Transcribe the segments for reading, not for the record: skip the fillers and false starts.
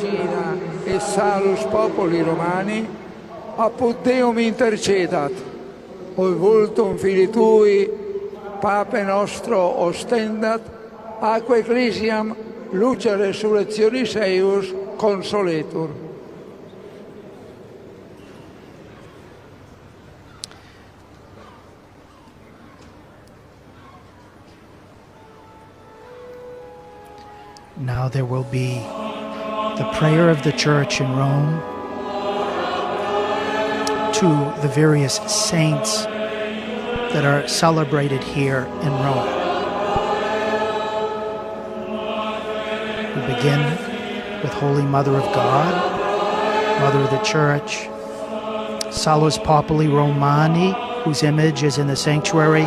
Regina et salus populi Romani, apud Deum intercedat, ovultum Filii Tui, Pape nostro ostendat, aquae ecclesiam luce resurrectionis eius consoletur. Now there will be the prayer of the Church in Rome to the various saints that are celebrated here in Rome. We begin with Holy Mother of God, Mother of the Church, Salus Populi Romani, whose image is in the sanctuary,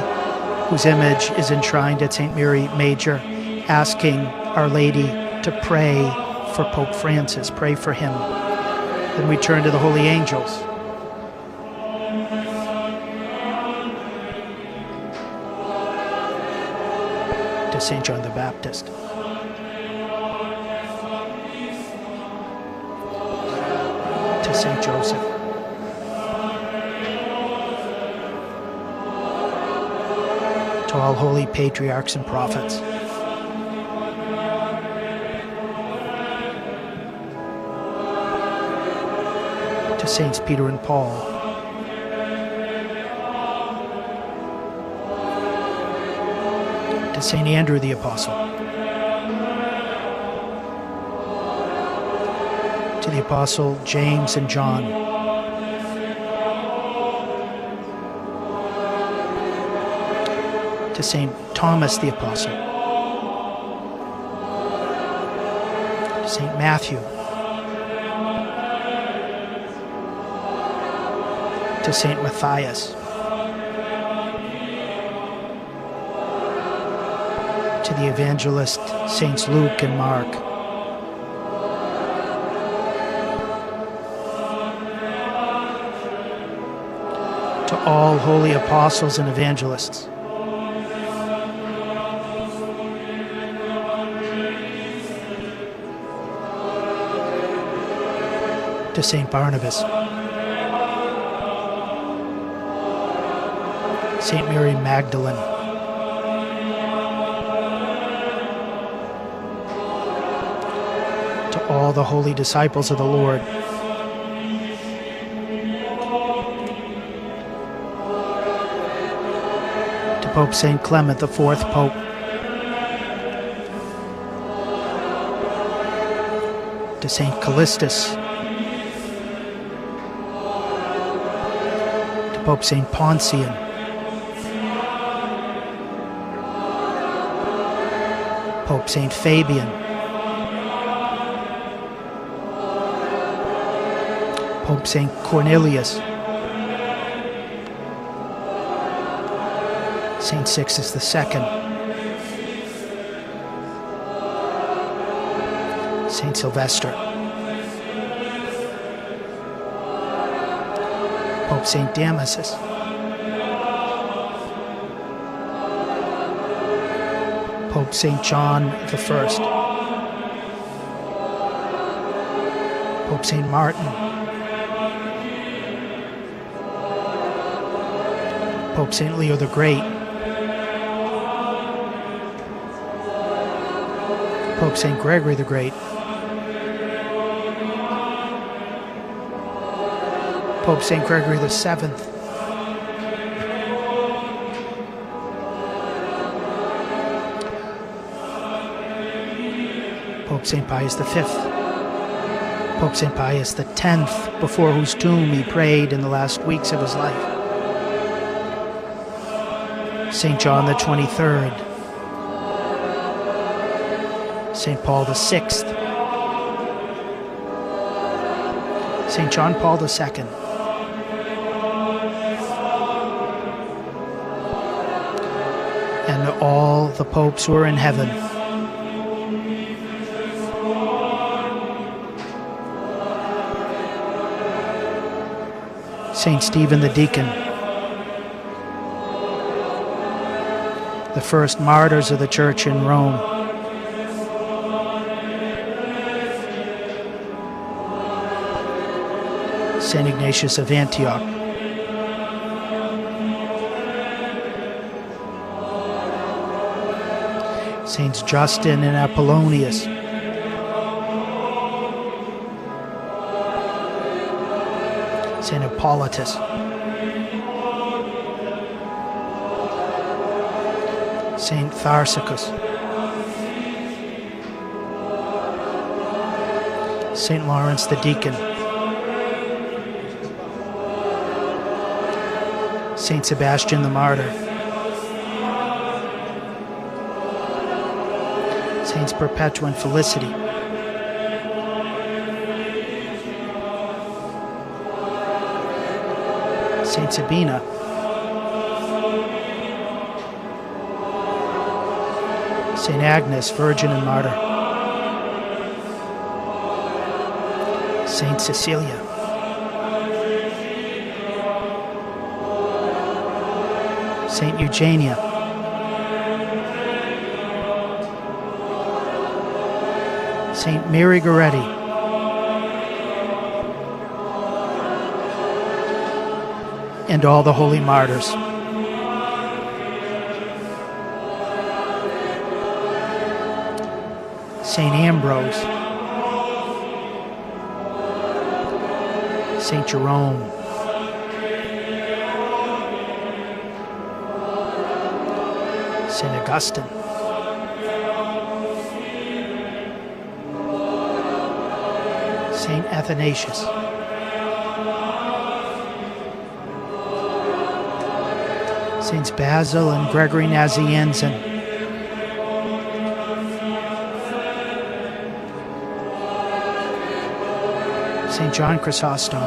whose image is enshrined at St. Mary Major, asking Our Lady to pray for Pope Francis, pray for him. Then we turn to the holy angels. To St. John the Baptist. To St. Joseph. To all holy patriarchs and prophets. To Saints Peter and Paul. To Saint Andrew the Apostle. To the Apostle James and John. To Saint Thomas the Apostle. To Saint Matthew. To Saint Matthias, to the evangelist Saints Luke and Mark, to all holy apostles and evangelists, to Saint Barnabas, Saint Mary Magdalene, to all the holy disciples of the Lord, to Pope Saint Clement, the fourth Pope, to Saint Callistus, to Pope Saint Poncian, Pope Saint Fabian, Pope Saint Cornelius, Saint Sixtus II, Saint Sylvester, Pope Saint Damasus, Pope St. John I, Pope St. Martin, Pope St. Leo the Great, Pope St. Gregory the Great, Pope St. Gregory the Seventh, Pope St. Pius V, Pope St. Pius X, before whose tomb he prayed in the last weeks of his life, St. John the 23rd, St. Paul VI, St. John Paul II, and all the popes who are in heaven. St. Stephen the Deacon, the first martyrs of the Church in Rome, Saint Ignatius of Antioch, Saints Justin and Apollonius, Saint Hippolytus, Saint Tharsicus, Saint Lawrence the Deacon, Saint Sebastian the Martyr, Saints Perpetua and Felicity, Saint Sabina, Saint Agnes, Virgin and Martyr, Saint Cecilia, Saint Eugenia, Saint Mary Goretti, and all the holy martyrs. Saint Ambrose, Saint Jerome, Saint Augustine, Saint Athanasius, Saints Basil and Gregory Nazianzen, Saint John Chrysostom,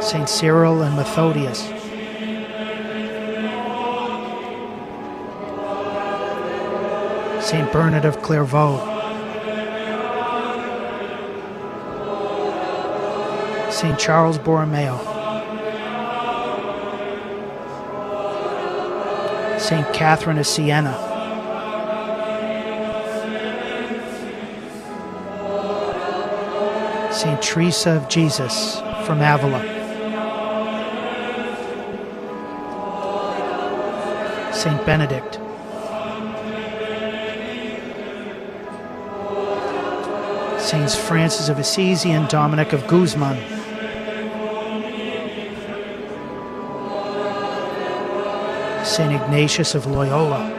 Saint Cyril and Methodius, Saint Bernard of Clairvaux, Saint Charles Borromeo, Saint Catherine of Siena, Saint Teresa of Jesus from Avila, Saint Benedict, Saints Francis of Assisi and Dominic of Guzman, Saint Ignatius of Loyola,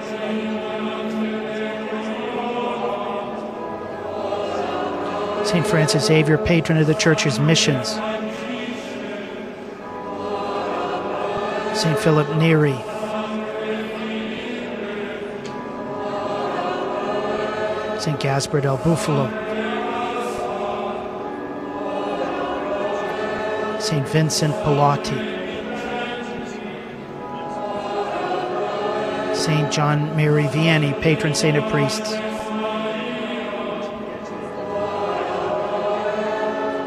Saint Francis Xavier, patron of the Church's missions, Saint Philip Neri, Saint Gaspar del Bufalo, Saint Vincent Pallotti, Saint John Mary Vianney, patron saint of priests,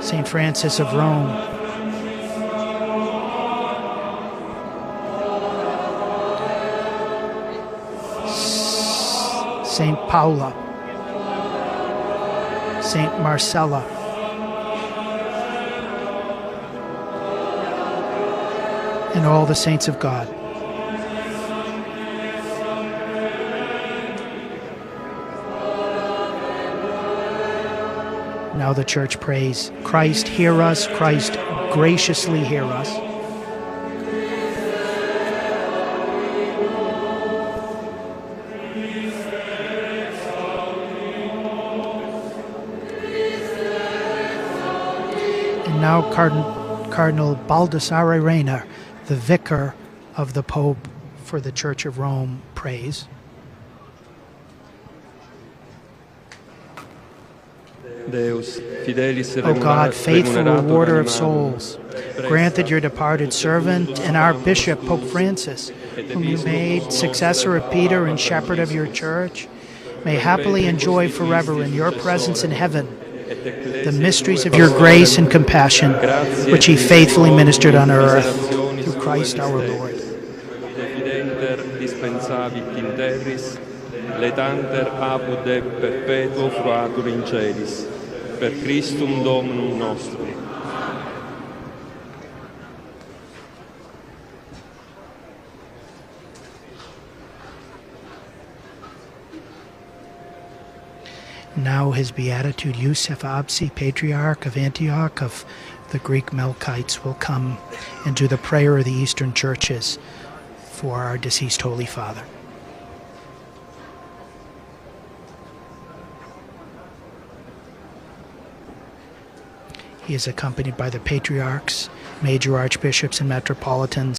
Saint Francis of Rome, Saint Paula, Saint Marcella, and all the saints of God. Now the church prays, Christ, hear us, Christ, graciously hear us. And now Cardinal Baldassare Reina, the vicar of the Pope for the Church of Rome, prays. O God, faithful rewarder of souls, grant that your departed servant and our Bishop, Pope Francis, whom you made successor of Peter and shepherd of your church, may happily enjoy forever in your presence in heaven the mysteries of your grace and compassion, which he faithfully ministered on earth, through Christ our Lord. Letanter apud et perpetuo fruatur in celis, per Christum Dominum nostrum. Now His Beatitude Yusuf Absi, Patriarch of Antioch of the Greek Melkites, will come and do the prayer of the Eastern churches for our deceased Holy Father. He is accompanied by the patriarchs, major archbishops, and metropolitans